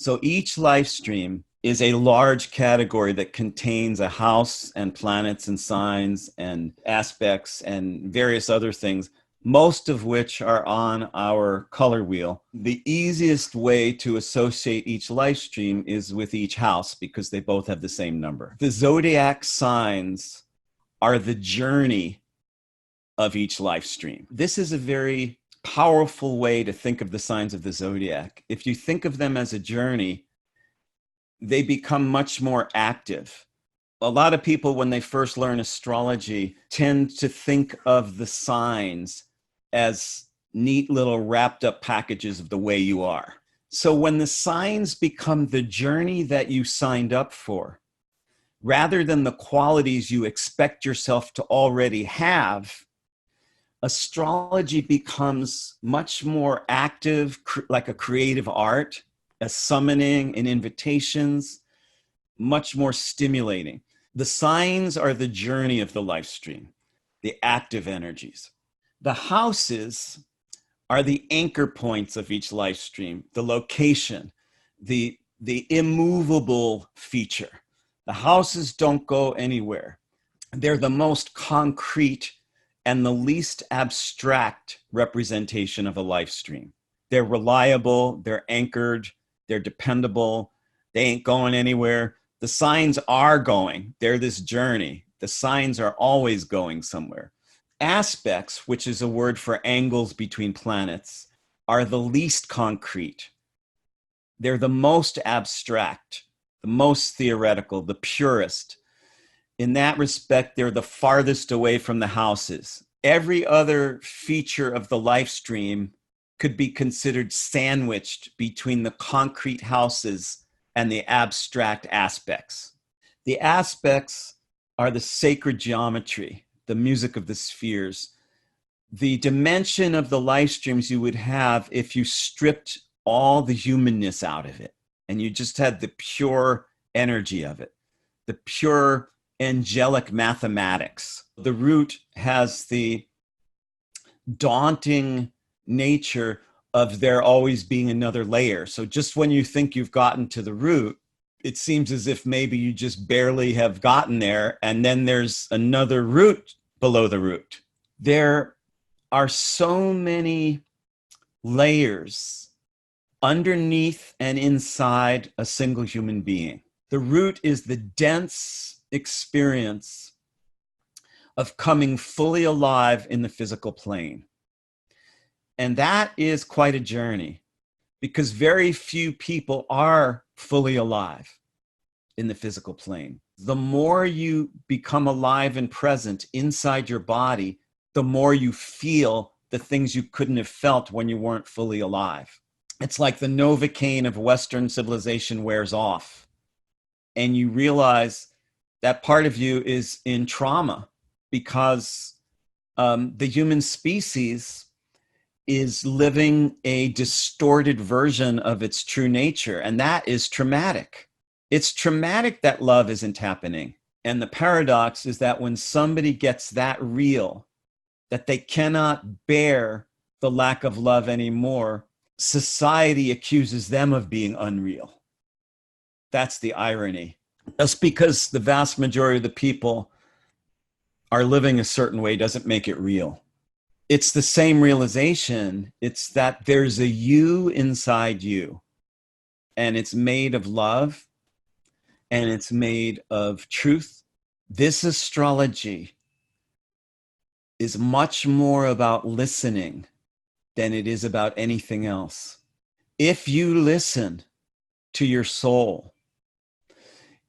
So each life stream is a large category that contains a house and planets and signs and aspects and various other things, most of which are on our color wheel. The easiest way to associate each life stream is with each house because they both have the same number. The zodiac signs are the journey of each life stream. This is a very powerful way to think of the signs of the zodiac. If you think of them as a journey, they become much more active. A lot of people, when they first learn astrology, tend to think of the signs as neat little wrapped up packages of the way you are. So when the signs become the journey that you signed up for, rather than the qualities you expect yourself to already have, astrology becomes much more active, like a creative art, a summoning and invitations, much more stimulating. The signs are the journey of the life stream, the active energies. The houses are the anchor points of each life stream, the location, the immovable feature. The houses don't go anywhere. They're the most concrete and the least abstract representation of a life stream. They're reliable, they're anchored, they're dependable, they ain't going anywhere. The signs are going, they're this journey. The signs are always going somewhere. Aspects, which is a word for angles between planets, are the least concrete. They're the most abstract, the most theoretical, the purest. In that respect, they're the farthest away from the houses. Every other feature of the life stream could be considered sandwiched between the concrete houses and the abstract aspects. The aspects are the sacred geometry, the music of the spheres, the dimension of the life streams you would have if you stripped all the humanness out of it and you just had the pure energy of it, the pure angelic mathematics. The root has the daunting nature of there always being another layer. So just when you think you've gotten to the root, it seems as if maybe you just barely have gotten there, and then there's another root below the root. There are so many layers underneath and inside a single human being. The root is the dense experience of coming fully alive in the physical plane. And that is quite a journey because very few people are fully alive in the physical plane. The more you become alive and present inside your body, the more you feel the things you couldn't have felt when you weren't fully alive. It's like the Novocaine of Western civilization wears off, and you realize that part of you is in trauma because the human species is living a distorted version of its true nature, and that is traumatic. It's traumatic that love isn't happening. And the paradox is that when somebody gets that real, that they cannot bear the lack of love anymore, society accuses them of being unreal. That's the irony. Just because the vast majority of the people are living a certain way doesn't make it real. It's the same realization. It's that there's a you inside you, and it's made of love, and it's made of truth. This astrology is much more about listening than it is about anything else. If you listen to your soul,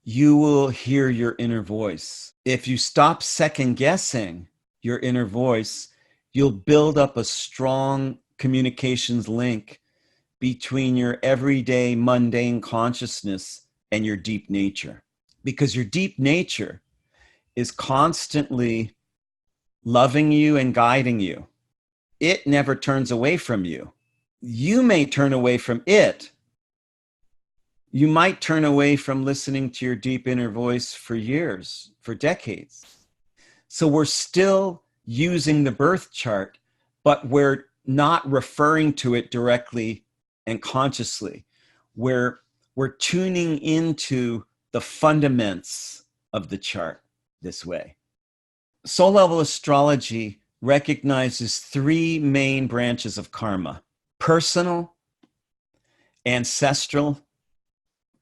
you will hear your inner voice. If you stop second guessing your inner voice, you'll build up a strong communications link between your everyday mundane consciousness and your deep nature. Because your deep nature is constantly loving you and guiding you. It never turns away from you. You may turn away from it. You might turn away from listening to your deep inner voice for years, for decades. So we're still using the birth chart, but we're not referring to it directly and consciously. We're we're tuning into the fundaments of the chart this way. Soul Level Astrology recognizes three main branches of karma: personal, ancestral,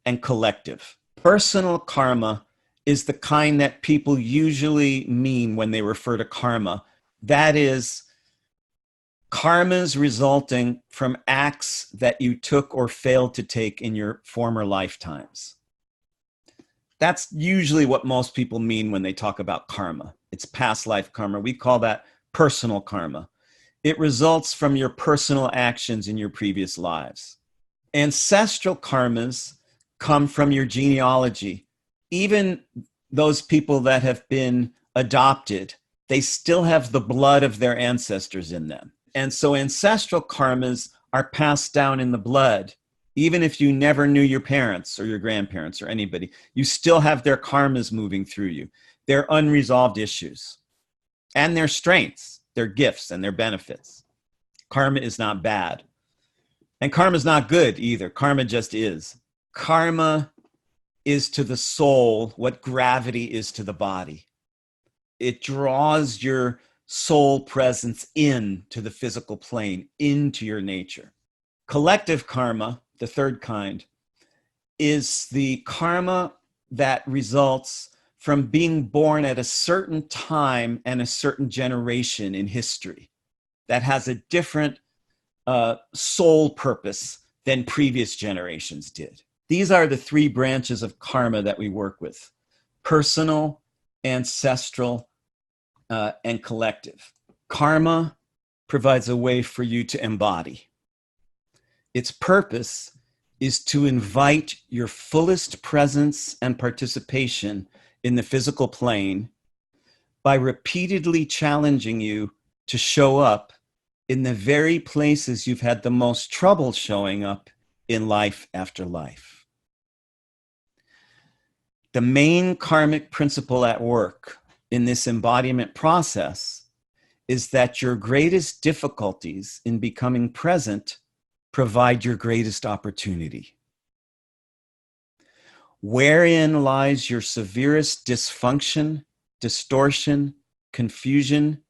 and collective. Personal karma is the kind that people usually mean when they refer to karma. That is, karmas resulting from acts that you took or failed to take in your former lifetimes. That's usually what most people mean when they talk about karma. It's past life karma. We call that personal karma. It results from your personal actions in your previous lives. Ancestral karmas come from your genealogy. Even those people that have been adopted, they still have the blood of their ancestors in them. And so ancestral karmas are passed down in the blood. Even if you never knew your parents or your grandparents or anybody, you still have their karmas moving through you. They're unresolved issues and their strengths, their gifts and their benefits. Karma is not bad. And karma is not good either. Karma just is. Karma is to the soul what gravity is to the body. It draws your soul presence into the physical plane, into your nature. Collective karma, the third kind, is the karma that results from being born at a certain time and a certain generation in history that has a different soul purpose than previous generations did. These are the three branches of karma that we work with: personal, ancestral, and collective. Karma provides a way for you to embody. Its purpose is to invite your fullest presence and participation in the physical plane by repeatedly challenging you to show up in the very places you've had the most trouble showing up in life after life. The main karmic principle at work in this embodiment process is that your greatest difficulties in becoming present provide your greatest opportunity. Wherein lies your severest dysfunction, distortion, confusion,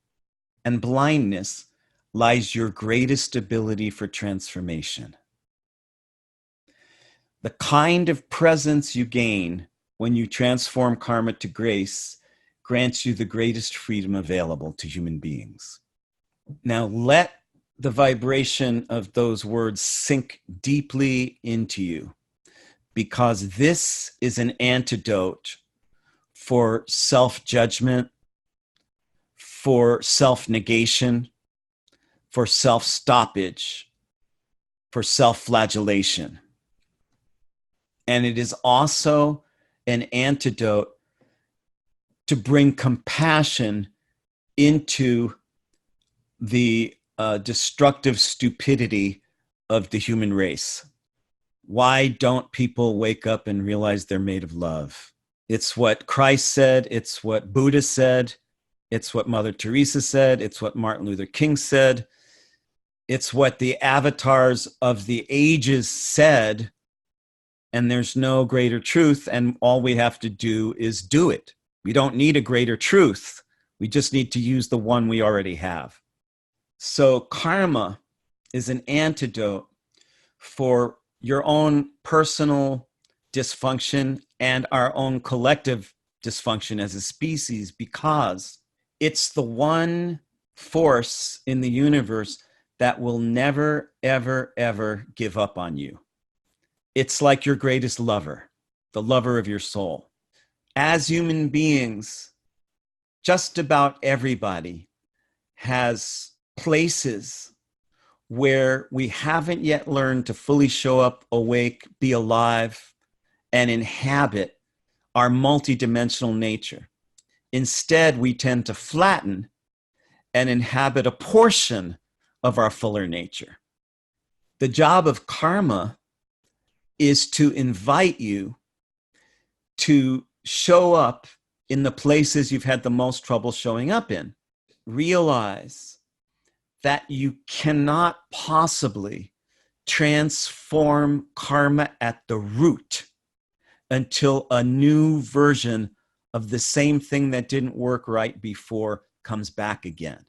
and blindness lies your greatest ability for transformation. The kind of presence you gain when you transform karma to grace grants you the greatest freedom available to human beings. Now let the vibration of those words sink deeply into you, because this is an antidote for self-judgment, for self-negation, for self-stoppage, for self-flagellation. And it is also an antidote to bring compassion into the destructive stupidity of the human race. Why don't people wake up and realize they're made of love? It's what Christ said. It's what Buddha said. It's what Mother Teresa said. It's what Martin Luther King said. It's what the avatars of the ages said. And there's no greater truth. And all we have to do is do it. We don't need a greater truth. We just need to use the one we already have. So karma is an antidote for your own personal dysfunction and our own collective dysfunction as a species, because it's the one force in the universe that will never, ever, ever give up on you. It's like your greatest lover, the lover of your soul. As human beings, just about everybody has places where we haven't yet learned to fully show up, awake, be alive, and inhabit our multidimensional nature. Instead, we tend to flatten and inhabit a portion of our fuller nature. The job of karma is to invite you to show up in the places you've had the most trouble showing up in. Realize that you cannot possibly transform karma at the root until a new version of the same thing that didn't work right before comes back again.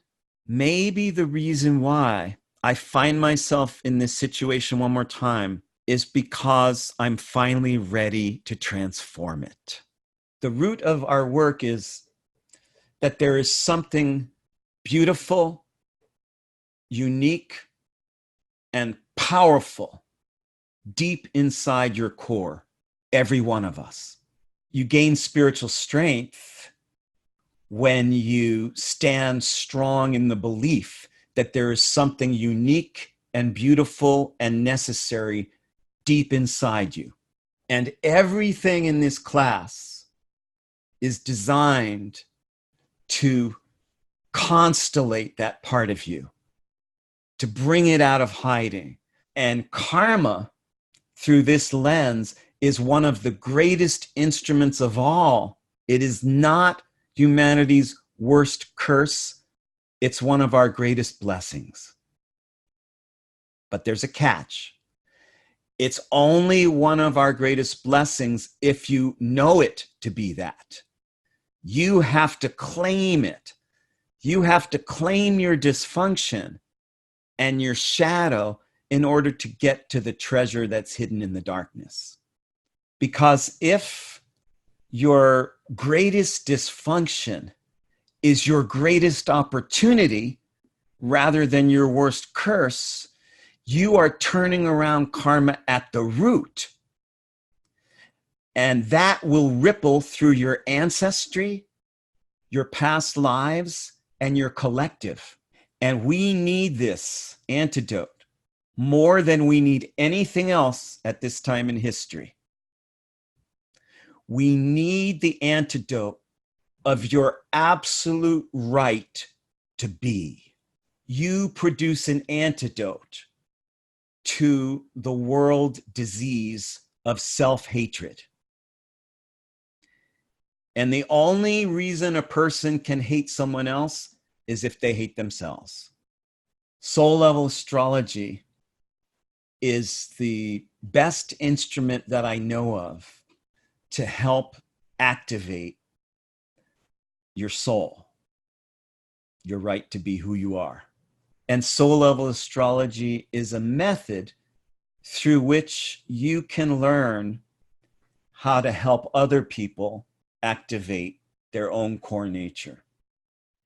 Maybe the reason why I find myself in this situation one more time is because I'm finally ready to transform it. The root of our work is that there is something beautiful, unique, and powerful deep inside your core, every one of us. You gain spiritual strength when you stand strong in the belief that there is something unique and beautiful and necessary deep inside you. And everything in this class is designed to constellate that part of you, to bring it out of hiding. And karma, through this lens, is one of the greatest instruments of all. It is not humanity's worst curse. It's one of our greatest blessings. But there's a catch. It's only one of our greatest blessings if you know it to be that. You have to claim it. You have to claim your dysfunction and your shadow in order to get to the treasure that's hidden in the darkness. Because if your greatest dysfunction is your greatest opportunity rather than your worst curse, you are turning around karma at the root. And that will ripple through your ancestry, your past lives, and your collective. And we need this antidote more than we need anything else at this time in history. We need the antidote of your absolute right to be. You produce an antidote to the world disease of self-hatred. And the only reason a person can hate someone else is if they hate themselves. Soul Level Astrology is the best instrument that I know of to help activate your soul, your right to be who you are. And Soul Level Astrology is a method through which you can learn how to help other people activate their own core nature.